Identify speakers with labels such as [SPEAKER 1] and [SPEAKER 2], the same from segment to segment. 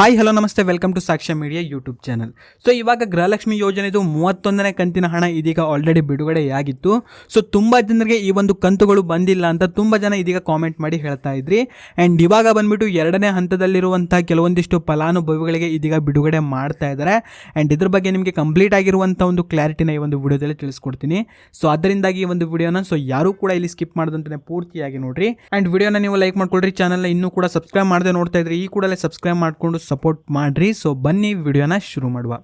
[SPEAKER 1] Hi hello ನಮಸ್ತೆ, welcome to ಸಾಕ್ಷ್ಯ media YouTube channel. So ಇವಾಗ ಗೃಹಲಕ್ಷ್ಮಿ ಯೋಜನೆದು 31ನೇ ಕಂತಿನ ಹಣ ಇದೀಗ ಆಲ್ರೆಡಿ ಬಿಡುಗಡೆಯಾಗಿತ್ತು. ಸೊ ತುಂಬ ಜನರಿಗೆ ಈ ಒಂದು ಕಂತುಗಳು ಬಂದಿಲ್ಲ ಅಂತ ತುಂಬ ಜನ ಇದೀಗ ಕಾಮೆಂಟ್ ಮಾಡಿ ಹೇಳ್ತಾ ಇದ್ರಿ. ಆ್ಯಂಡ್ ಇವಾಗ ಬಂದ್ಬಿಟ್ಟು 2ನೇ ಹಂತದಲ್ಲಿರುವಂಥ ಕೆಲವೊಂದಿಷ್ಟು ಫಲಾನುಭವಿಗಳಿಗೆ ಇದೀಗ ಬಿಡುಗಡೆ ಮಾಡ್ತಾ ಇದ್ದಾರೆ. ಆ್ಯಂಡ್ ಇದ್ರ ಬಗ್ಗೆ ನಿಮಗೆ ಕಂಪ್ಲೀಟ್ ಆಗಿರುವಂಥ ಒಂದು ಕ್ಲಾರಿಟಿನ ಈ ಒಂದು ವಿಡಿಯೋದಲ್ಲಿ ತಿಳಿಸ್ಕೊಡ್ತೀನಿ. ಸೊ ಅದರಿಂದಾಗಿ ಈ ಒಂದು ವಿಡಿಯೋನ ಯಾರು ಕೂಡ ಇಲ್ಲಿ ಸ್ಕಿಪ್ ಮಾಡ್ದಂತೆ ಪೂರ್ತಿಯಾಗಿ ನೋಡ್ರಿ. ಆ್ಯಂಡ್ ವಿಡಿಯೋನ ನೀವು ಲೈಕ್ ಮಾಡ್ಕೊಳ್ರಿ. ಚಾನಲ್ನ ಇನ್ನೂ ಕೂಡ ಸಬ್ಸ್ಕ್ರೈಬ್ ಮಾಡದೆ ನೋಡ್ತಾ ಇದ್ರಿ, ಈ ಕೂಡಲೇ ಸಬ್ಸ್ಕ್ರೈಬ್ ಮಾಡಿಕೊಂಡು ಸಪೋರ್ಟ್ ಮಾಡ್ರಿ. ಸೊ ಬನ್ನಿ ವಿಡಿಯೋನ ಶುರು ಮಾಡುವ.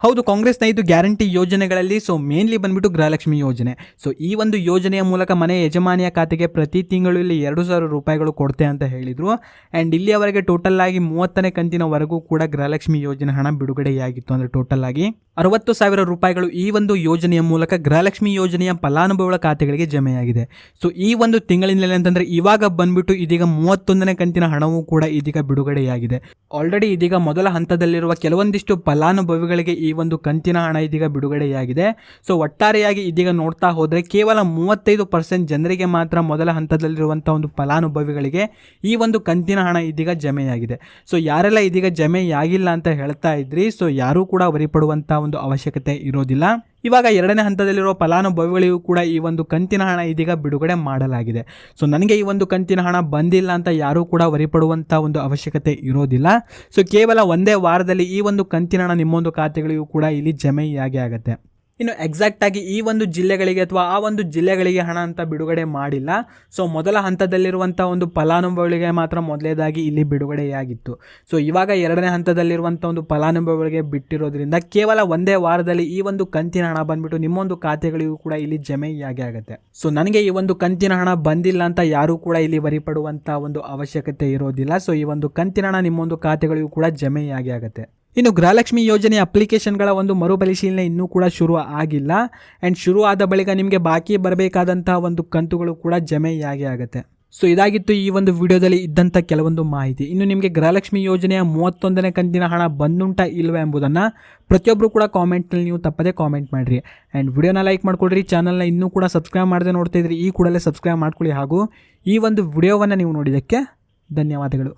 [SPEAKER 1] ಹೌದು, ಕಾಂಗ್ರೆಸ್ನ 5 ಗ್ಯಾರಂಟಿ ಯೋಜನೆಗಳಲ್ಲಿ ಮೇನ್ಲಿ ಬಂದ್ಬಿಟ್ಟು ಗೃಹಲಕ್ಷ್ಮಿ ಯೋಜನೆ. ಸೊ ಈ ಒಂದು ಯೋಜನೆಯ ಮೂಲಕ ಮನೆ ಯಜಮಾನಿಯ ಖಾತೆಗೆ ಪ್ರತಿ ತಿಂಗಳು ಇಲ್ಲಿ 2,000 ರೂಪಾಯಿಗಳು ಕೊಡ್ತೆ ಅಂತ ಹೇಳಿದ್ರು. ಆ್ಯಂಡ್ ಇಲ್ಲಿಯವರೆಗೆ ಟೋಟಲ್ ಆಗಿ 30ನೇ ಕಂತಿನವರೆಗೂ ಕೂಡ ಗೃಹಲಕ್ಷ್ಮಿ ಯೋಜನೆ ಹಣ ಬಿಡುಗಡೆಯಾಗಿತ್ತು. ಅಂದರೆ ಟೋಟಲ್ ಆಗಿ 60,000 ರೂಪಾಯಿಗಳು ಈ ಒಂದು ಯೋಜನೆಯ ಮೂಲಕ ಗೃಹಲಕ್ಷ್ಮಿ ಯೋಜನೆಯ ಫಲಾನುಭವಿಗಳ ಖಾತೆಗಳಿಗೆ ಜಮೆಯಾಗಿದೆ. ಸೊ ಈ ಒಂದು ತಿಂಗಳಿನಲ್ಲಿ ಅಂತಂದರೆ ಇವಾಗ ಬಂದ್ಬಿಟ್ಟು ಇದೀಗ 31ನೇ ಕಂತಿನ ಹಣವೂ ಕೂಡ ಇದೀಗ ಬಿಡುಗಡೆಯಾಗಿದೆ. ಆಲ್ರೆಡಿ ಇದೀಗ ಮೊದಲ ಹಂತದಲ್ಲಿರುವ ಕೆಲವೊಂದಿಷ್ಟು ಫಲಾನುಭವಿಗಳಿಗೆ ಈ ಒಂದು ಕಂತಿನ ಹಣ ಇದೀಗ ಬಿಡುಗಡೆಯಾಗಿದೆ. ಸೊ ಒಟ್ಟಾರೆಯಾಗಿ ಇದೀಗ ನೋಡ್ತಾ ಹೋದರೆ ಕೇವಲ 35% ಜನರಿಗೆ ಮಾತ್ರ ಮೊದಲ ಹಂತದಲ್ಲಿರುವಂಥ ಒಂದು ಫಲಾನುಭವಿಗಳಿಗೆ ಈ ಒಂದು ಕಂತಿನ ಹಣ ಇದೀಗ ಜಮೆಯಾಗಿದೆ. ಸೊ ಯಾರೆಲ್ಲ ಇದೀಗ ಜಮೆಯಾಗಿಲ್ಲ ಅಂತ ಹೇಳ್ತಾ ಇದ್ರಿ, ಸೊ ಯಾರೂ ಕೂಡ ವರಿಪಡುವಂಥ ಒಂದು ಅವಶ್ಯಕತೆ ಇರೋದಿಲ್ಲ. ಇವಾಗ 2ನೇ ಹಂತದಲ್ಲಿರುವ ಫಲಾನುಭವಿಗಳಿಗೂ ಕೂಡ ಈ ಒಂದು ಕಂತಿನ ಹಣ ಇದೀಗ ಬಿಡುಗಡೆ ಮಾಡಲಾಗಿದೆ. ಸೊ ನನಗೆ ಈ ಒಂದು ಕಂತಿನ ಹಣ ಬಂದಿಲ್ಲ ಅಂತ ಯಾರೂ ಕೂಡ ವರಿಪಡುವಂಥ ಒಂದು ಅವಶ್ಯಕತೆ ಇರೋದಿಲ್ಲ. ಸೊ ಕೇವಲ ಒಂದೇ ವಾರದಲ್ಲಿ ಈ ಒಂದು ಕಂತಿನ ಹಣ ನಿಮ್ಮೊಂದು ಖಾತೆಗಳಿಗೂ ಕೂಡ ಇಲ್ಲಿ ಜಮೆಯಾಗಿ ಆಗುತ್ತೆ. ಇನ್ನು ಎಕ್ಸಾಕ್ಟಾಗಿ ಈ ಒಂದು ಜಿಲ್ಲೆಗಳಿಗೆ ಅಥವಾ ಆ ಒಂದು ಜಿಲ್ಲೆಗಳಿಗೆ ಹಣ ಅಂತ ಬಿಡುಗಡೆ ಮಾಡಿಲ್ಲ. ಸೊ ಮೊದಲ ಹಂತದಲ್ಲಿರುವಂಥ ಒಂದು ಫಲಾನುಭವಿಗಳಿಗೆ ಮಾತ್ರ ಮೊದಲೇದಾಗಿ ಇಲ್ಲಿ ಬಿಡುಗಡೆಯಾಗಿತ್ತು. ಸೊ ಇವಾಗ 2ನೇ ಹಂತದಲ್ಲಿರುವಂಥ ಒಂದು ಫಲಾನುಭವಿಗಳಿಗೆ ಬಿಟ್ಟಿರೋದ್ರಿಂದ ಕೇವಲ ಒಂದೇ ವಾರದಲ್ಲಿ ಈ ಒಂದು ಕಂತಿನ ಹಣ ಬಂದ್ಬಿಟ್ಟು ನಿಮ್ಮೊಂದು ಖಾತೆಗಳಿಗೂ ಕೂಡ ಇಲ್ಲಿ ಜಮೆಯಾಗಿ ಆಗುತ್ತೆ. ಸೊ ನನಗೆ ಈ ಒಂದು ಕಂತಿನ ಹಣ ಬಂದಿಲ್ಲ ಅಂತ ಯಾರೂ ಕೂಡ ಇಲ್ಲಿ ವರಿಪಡುವಂಥ ಒಂದು ಅವಶ್ಯಕತೆ ಇರೋದಿಲ್ಲ. ಸೊ ಈ ಒಂದು ಕಂತಿನ ಹಣ ನಿಮ್ಮೊಂದು ಖಾತೆಗಳಿಗೂ ಕೂಡ ಜಮೆಯಾಗಿ ಆಗುತ್ತೆ. ಇನ್ನು ಗೃಹಲಕ್ಷ್ಮಿ ಯೋಜನೆಯ ಅಪ್ಲಿಕೇಶನ್ಗಳ ಒಂದು ಮರುಪರಿಶೀಲನೆ ಇನ್ನೂ ಕೂಡ ಶುರು ಆಗಿಲ್ಲ. ಆ್ಯಂಡ್ ಶುರು ಆದ ಬಳಿಕ ನಿಮಗೆ ಬಾಕಿ ಬರಬೇಕಾದಂಥ ಒಂದು ಕಂತುಗಳು ಕೂಡ ಜಮೆಯಾಗಿ ಆಗುತ್ತೆ. ಸೊ ಇದಾಗಿತ್ತು ಈ ಒಂದು ವಿಡಿಯೋದಲ್ಲಿ ಇದ್ದಂಥ ಕೆಲವೊಂದು ಮಾಹಿತಿ. ಇನ್ನು ನಿಮಗೆ ಗೃಹಲಕ್ಷ್ಮಿ ಯೋಜನೆಯ 31ನೇ ಕಂತಿನ ಹಣ ಬಂದುಂಟಾ ಇಲ್ವಾ ಎಂಬುದನ್ನು ಪ್ರತಿಯೊಬ್ಬರು ಕೂಡ ಕಾಮೆಂಟ್ನಲ್ಲಿ ನೀವು ತಪ್ಪದೇ ಕಾಮೆಂಟ್ ಮಾಡಿರಿ. ಆ್ಯಂಡ್ ವಿಡಿಯೋನ ಲೈಕ್ ಮಾಡ್ಕೊಳ್ರಿ. ಚಾನಲ್ನ ಇನ್ನೂ ಕೂಡ ಸಬ್ಸ್ಕ್ರೈಬ್ ಮಾಡದೆ ನೋಡ್ತಾ ಇದ್ರಿ, ಈ ಕೂಡಲೇ ಸಬ್ಸ್ಕ್ರೈಬ್ ಮಾಡ್ಕೊಳ್ಳಿ. ಹಾಗೂ ಈ ಒಂದು ವಿಡಿಯೋವನ್ನು ನೀವು ನೋಡಿದ್ದಕ್ಕೆ ಧನ್ಯವಾದಗಳು.